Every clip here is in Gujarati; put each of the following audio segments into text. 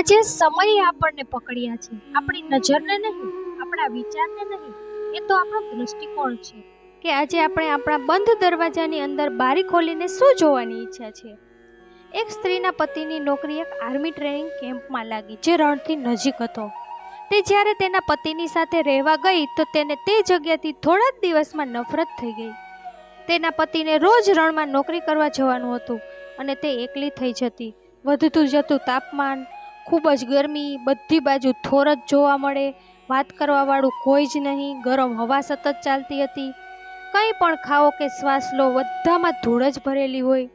આજે સમયે આપણને પકડ્યા છે, આપણી નજરને નહીં, આપણા વિચારને નહીં, એ તો આપણો દૃષ્ટિકોણ છે કે આજે આપણે આપણા બંધ દરવાજાની અંદર બારી ખોલીને શું જોવાની ઈચ્છા છે. એક સ્ત્રીના પતિની નોકરી એક આર્મી ટ્રેનિંગ કેમ્પમાં લાગી, જે રણથી નજીક હતો. તે જ્યારે તેના પતિની સાથે રહેવા ગઈ તો તેને તે જગ્યાથી થોડા જ દિવસમાં નફરત થઈ ગઈ. તેના પતિને રોજ રણમાં નોકરી કરવા જવાનું હતું અને તે એકલી થઈ જતી. વધતું જતું તાપમાન, ખૂબ જ ગરમી, બધી બાજુ થોર જ જોવા મળે, વાત કરવા વાળું કોઈ જ નહીં, ગરમ હવા સતત ચાલતી હતી. કંઈ પણ ખાઓ કે શ્વાસ લો, બધામાં ધૂળ જ ભરેલી હોય.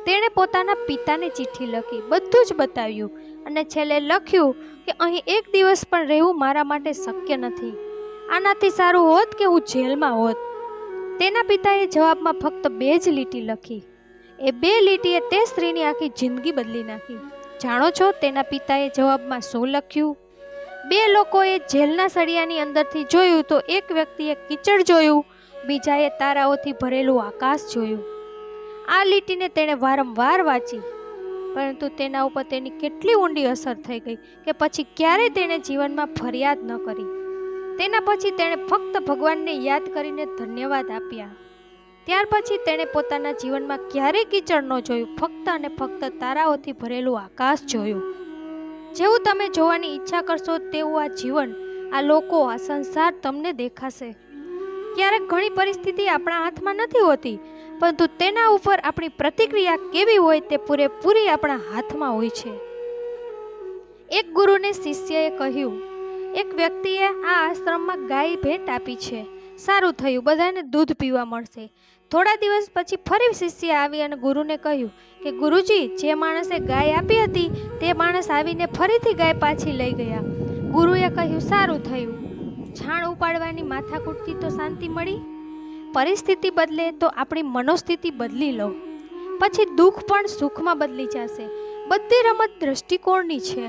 તેણે પોતાના પિતાને ચિઠ્ઠી લખી, બધું જ બતાવ્યું અને છેલ્લે લખ્યું કે અહીં એક દિવસ પણ રહેવું મારા માટે શક્ય નથી. આનાથી સારું હોત કે હું જેલમાં હોત. તેના પિતાએ જવાબમાં ફક્ત 2 જ લીટી લખી. એ 2 લીટીએ તે સ્ત્રીની આખી જિંદગી બદલી નાખી. જાણો છો તેના પિતાએ જવાબમાં શું લખ્યું? 2 લોકોએ જેલના સળિયાની અંદરથી જોયું તો એક વ્યક્તિએ કીચડ જોયું, બીજાએ તારાઓથી ભરેલું આકાશ જોયું. આ લીટીને તેણે વારંવાર વાંચી, પરંતુ તેના ઉપર તેની કેટલી ઊંડી અસર થઈ ગઈ કે પછી ક્યારેય તેણે જીવનમાં ફરિયાદ ન કરી. તેના પછી તેણે ફક્ત ભગવાનને યાદ કરીને ધન્યવાદ આપ્યા. ત્યાર પછી તેણે પોતાના જીવનમાં ક્યારેય કીચડ ન જોયું, ફક્ત અને ફક્ત તારાઓથી ભરેલું આકાશ જોયું. જેવું તમે જોવાની ઈચ્છા કરશો તેવું આ જીવન, આ લોકો, આ સંસાર તમને દેખાશે. ક્યારેક ઘણી પરિસ્થિતિ આપણા હાથમાં નથી હોતી, પરંતુ તેના ઉપર આપણી પ્રતિક્રિયા કેવી હોય તે પૂરેપૂરી આપણા હાથમાં હોય છે. એક ગુરુને શિષ્યએ કહ્યું, એક વ્યક્તિએ આ આશ્રમમાં ગાય ભેટ આપી છે. સારું થયું, બધાને દૂધ પીવા મળશે. થોડા દિવસ પછી ફરી શિષ્ય આવી અને ગુરુને કહ્યું કે ગુરુજી, જે માણસે ગાય આપી હતી તે માણસ આવીને ફરીથી ગાય પાછી લઈ ગયા. ગુરુએ કહ્યું, સારું થયું, છાણ ઉપાડવાની માથાકૂટથી તો શાંતિ મળી. પરિસ્થિતિ બદલે તો આપણી મનોસ્થિતિ બદલી લો, પછી દુઃખ પણ સુખમાં બદલી જશે. બધી રમત દ્રષ્ટિકોણની છે.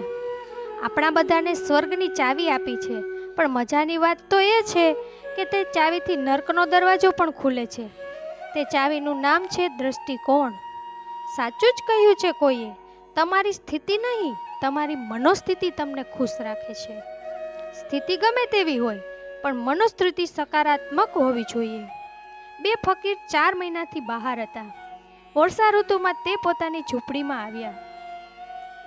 આપણા બધાને સ્વર્ગની ચાવી આપી છે, પણ મજાની વાત તો એ છે કે તે ચાવીથી નર્કનો દરવાજો પણ ખુલે છે. તે ચાવીનું નામ છે દ્રષ્ટિકોણ. સાચું જ કહ્યું છે કોઈએ, તમારી સ્થિતિ નહીં, તમારી મનોસ્થિતિ તમને ખુશ રાખે છે. સ્થિતિ ગમે તેવી હોય, પણ મનોસ્થિતિ સકારાત્મક હોવી જોઈએ. 2 ફકીર 4 મહિનાથી બહાર હતા. વર્ષા ઋતુમાં તે પોતાની ઝૂંપડીમાં આવ્યા.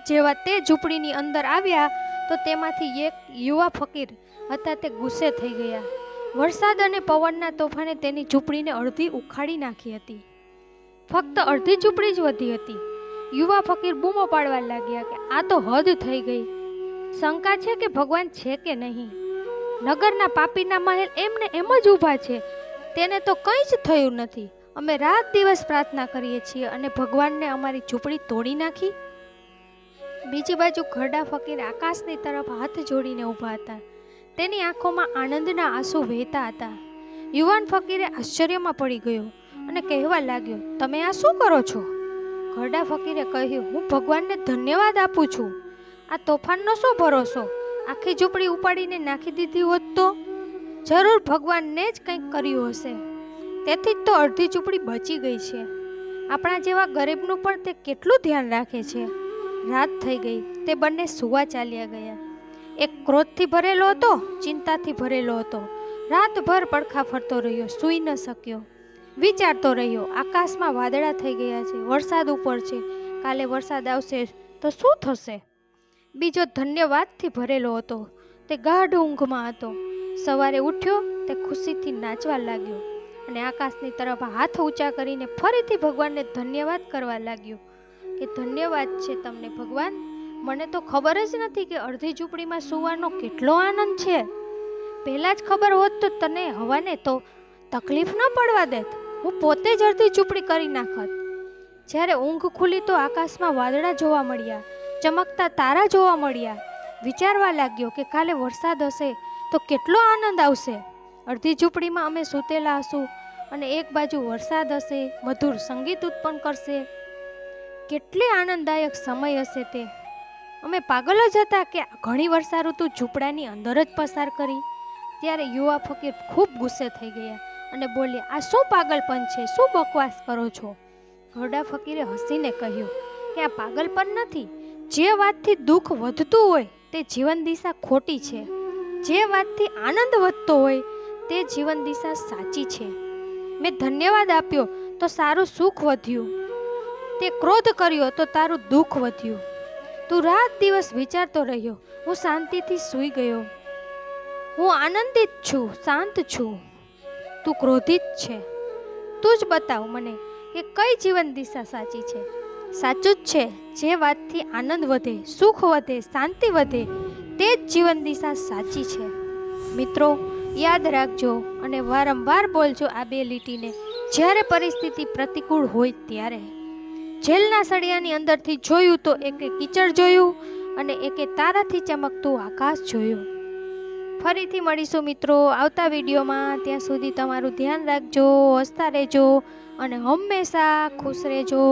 જેવા તે ઝૂંપડીની અંદર આવ્યા તો તેમાંથી એક યુવા ફકીર હતા તે ગુસ્સે થઈ ગયા. વરસાદ અને પવનના તોફાને તેની ઝૂંપડીને અડધી ઉખાડી નાખી હતી. ફક્ત અડધી ઝૂંપડી જ વધી હતી. યુવા ફકીર બૂમો પાડવા લાગ્યા કે આ તો હદ થઈ ગઈ. શંકા છે કે ભગવાન છે કે નહીં. નગરના પાપીના મહેલ એમને એમ જ ઊભા છે, તેને તો કંઈ જ થયું નથી. અમે રાત દિવસ પ્રાર્થના કરીએ છીએ અને ભગવાનને અમારી ઝૂંપડી તોડી નાખી. બીજી બાજુ ઘરડા ફકીર આકાશની તરફ હાથ જોડીને ઊભા હતા. તેની આંખોમાં આનંદના આંસુ વહેતા હતા. યુવાન ફકીરે આશ્ચર્યમાં પડી ગયો અને કહેવા લાગ્યો, તમે આ શું કરો છો? ઘરડા ફકીરે કહ્યું, હું ભગવાનને ધન્યવાદ આપું છું. આ તોફાનનો શું ભરોસો? આખી ઝૂંપડી ઉપાડીને નાખી દીધી હોત તો? જરૂર ભગવાનને જ કંઈક કર્યું હશે, તેથી જ તો અડધી ઝૂંપડી બચી ગઈ છે. આપણા જેવા ગરીબનું પણ તે કેટલું ધ્યાન રાખે છે. રાત થઈ ગઈ. તે બંને સુવા ચાલ્યા ગયા. એક ક્રોધથી ભરેલો હતો, ચિંતાથી ભરેલો હતો. રાતભર પડખા ફરતો રહ્યો, સૂઈ ન શક્યો. વિચારતો રહ્યો, આકાશમાં વાદળા થઈ ગયા છે, વરસાદ ઉપર છે, કાલે વરસાદ આવશે તો શું થશે? બીજો ધન્યવાદથી ભરેલો હતો. તે ગાઢ ઊંઘમાં હતો. સવારે ઉઠ્યો, તે ખુશીથી નાચવા લાગ્યો અને આકાશની તરફ હાથ ઊંચા કરીને ફરીથી ભગવાનને ધન્યવાદ કરવા લાગ્યો કે ધન્યવાદ છે તમને ભગવાન. મને તો ખબર જ નથી કે અડધી ઝૂંપડીમાં સૂવાનો કેટલો આનંદ છે. પહેલાં જ ખબર હોત તો તને હવાને તો તકલીફ ન પડવા દેત. હું પોતે જ અડધી ઝૂંપડી કરી નાખત. જ્યારે ઊંઘ ખુલી તો આકાશમાં વાદળા જોવા મળ્યા, ચમકતા તારા જોવા મળ્યા. વિચારવા લાગ્યો કે કાલે વરસાદ હશે તો કેટલો આનંદ આવશે. અડધી ઝૂંપડીમાં અમે સૂતેલા હશું અને એક બાજુ વરસાદ હશે, મધુર સંગીત ઉત્પન્ન કરશે. કેટલી આનંદદાયક સમય હશે તે. અમે પાગલ જ હતા કે ઘણી વર્ષા ઋતુ ઝૂંપડાની અંદર જ પસાર કરી. ત્યારે યુવા ફકીર ખૂબ ગુસ્સે થઈ ગયા અને બોલ્યા, આ શું પાગલપન છે? શું બકવાસ કરો છો? ઘરડા ફકીરે હસીને કહ્યું કે આ પાગલપન નથી, જે વાતથી દુઃખ વધતું હોય તે જીવન દિશા ખોટી છે, જે વાતથી આનંદ વધતો હોય તે જીવન દિશા સાચી છે. મેં ધન્યવાદ આપ્યો તો સારું સુખ વધ્યું, તે ક્રોધ કર્યો તો તારું દુઃખ વધ્યું. તું રાત દિવસ વિચારતો રહ્યો, હું શાંતિથી સૂઈ ગયો. હું આનંદિત છું, શાંત છું. તું ક્રોધિત છે. તું જ બતાવ મને કે કઈ જીવન દિશા સાચી છે. સાચું જ છે, જે વાતથી આનંદ વધે, સુખ વધે, શાંતિ વધે તે જ જીવન દિશા સાચી છે. મિત્રો, યાદ રાખજો અને વારંવાર બોલજો આ બે લીટીને જ્યારે પરિસ્થિતિ પ્રતિકૂળ હોય ત્યારે. જેલના સળિયાની અંદરથી જોયું તો એકે કીચડ જોયું અને એકે તારાથી ચમકતું આકાશ જોયું. ફરીથી મળીશું મિત્રો આવતા વિડીયોમાં. ત્યાં સુધી તમારું ધ્યાન રાખજો, હસતા રહેજો અને હંમેશા ખુશ રહેજો.